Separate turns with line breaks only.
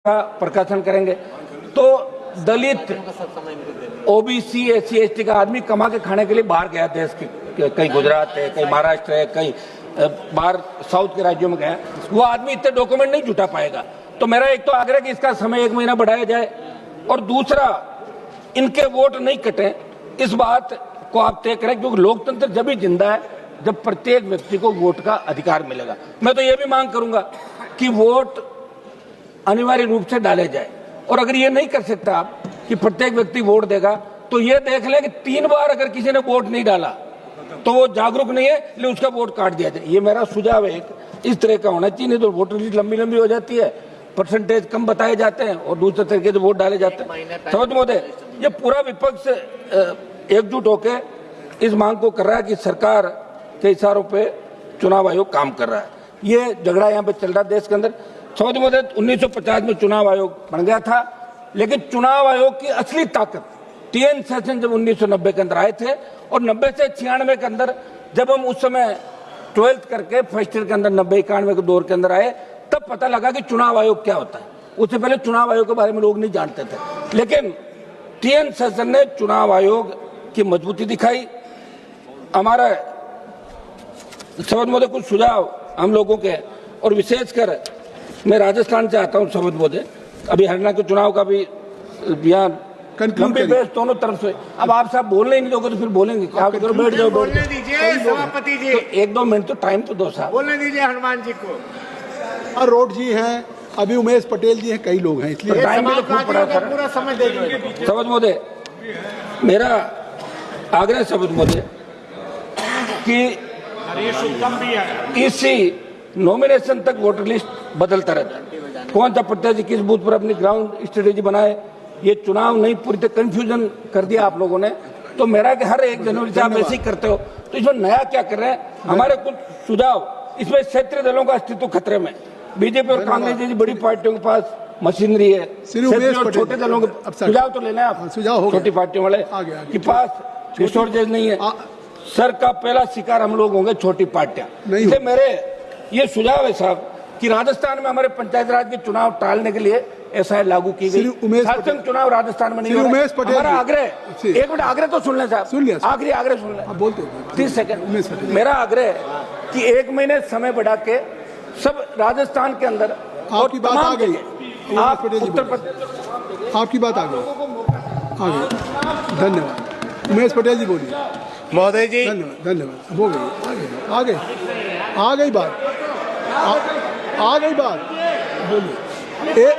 का प्रकाशन करेंगे तो दलित, ओबीसी, एससी, एसटी का आदमी कमा के खाने के लिए बाहर गया देश के, कहीं गुजरात है, कहीं महाराष्ट्र है, कहीं बाहर साउथ के राज्यों में गया, वो आदमी इतने डॉक्यूमेंट नहीं जुटा पाएगा। तो मेरा एक तो आग्रह कि इसका समय 1 महीना बढ़ाया जाए, और दूसरा इनके वोट नहीं कटे, इस बात को आप तय करें, क्योंकि लोकतंत्र जब ही जिंदा है जब प्रत्येक व्यक्ति को वोट का अधिकार मिलेगा। मैं तो ये भी मांग करूंगा कि वोट अनिवार्य रूप से डाले जाए, और अगर ये नहीं कर सकता आप कि प्रत्येक व्यक्ति वोट देगा, तो ये देख ले कि 3 बार अगर किसी ने वोट नहीं डाला तो वो जागरूक नहीं है, इसलिए उसका वोट काट दिया जाए। ये मेरा सुझाव है, इस तरह का होना चाहिए। नहीं तो वोटर लिस्ट लंबी लंबी हो जाती है, परसेंटेज कम बताए जाते हैं और दूसरे तरीके से वोट डाले जाते हैं। समझ महोदय, ये पूरा विपक्ष एकजुट होकर इस मांग को कर रहा है कि सरकार के इशारों पे चुनाव आयोग काम कर रहा है। ये झगड़ा यहाँ पे चल रहा है देश के अंदर। समझ महोदय, 1950 में चुनाव आयोग बन गया था, लेकिन चुनाव आयोग की असली ताकत टीएन सेशन जब 1990 के अंदर आए थे, और 90 से 96 के अंदर जब हम उस समय 12th करके फर्स्ट ईयर के अंदर 90-91 के दौर के अंदर आए, तब पता लगा कि चुनाव आयोग क्या होता है। उससे पहले चुनाव आयोग के बारे में लोग नहीं जानते थे, लेकिन टीएन सेशन ने चुनाव आयोग की मजबूती दिखाई। हमारा समझ महोदय कुछ सुझाव हम लोगों के, और विशेषकर मैं राजस्थान से आता हूँ समझ महोदय, अभी हरियाणा के चुनाव का भी यहाँ लंबी बहस दोनों तरफ से। अब आप साहब बोलने ही नहीं दोगे तो फिर बोलेंगे क्या? बैठ जाओ,
बोलने दीजिए सभापति जी,
तो 1-2 मिनट तो टाइम तो दो साहब,
बोलने दीजिए हनुमान जी को।
अरोड़ जी हैं, अभी उमेश पटेल जी हैं, कई लोग हैं, इसलिए
टाइम भी तो खूब पड़ा सर।
पूरा समय दे दो।
समझ महोदय, मेरा आग्रह समझ महोदय कि इसी नॉमिनेशन तक वोटर लिस्ट बदलता रहता है। कौन सा प्रत्याशी किस बूथ पर अपनी ग्राउंड स्ट्रेटेजी बनाए, ये चुनाव नहीं पूरी तरह कंफ्यूजन कर दिया आप लोगों ने। तो मेरा कि हर 1 जनवरी से आप ऐसे ही करते हो, तो इसमें नया क्या कर रहे हैं? हमारे कुछ सुझाव, इसमें क्षेत्रीय दलों का अस्तित्व खतरे में। बीजेपी और कांग्रेस जैसी बड़ी पार्टियों के पास मशीनरी है, और छोटे दलों के सुझाव तो लेना है आप,
सुझाव
छोटी पार्टियों वाले के पास रिसोर्सेज नहीं है। सर का पहला शिकार हम लोग होंगे छोटी पार्टियां। इसलिए मेरे ये सुझाव है साहब कि राजस्थान में हमारे पंचायत राज के चुनाव टालने के लिए एसआई लागू की गई। शासन चुनाव राजस्थान में नहीं हो रहा है। हमारा आग्रह, 1 मिनट आग्रह तो सुन लें साहब,
सुन लिया,
आखिरी आग्रह सुन लें,
बोलते
30 सेकंड। मेरा आग्रह है कि 1 महीने समय बढ़ा के सब राजस्थान के अंदर,
आपकी बात आ गई,
आप उत्तर प्रदेश,
आपकी बात आ गई। धन्यवाद। उमेश पटेल जी बोलिए।
महोदय जी
धन्यवाद, हो गई, आ गई बात, बोलिए।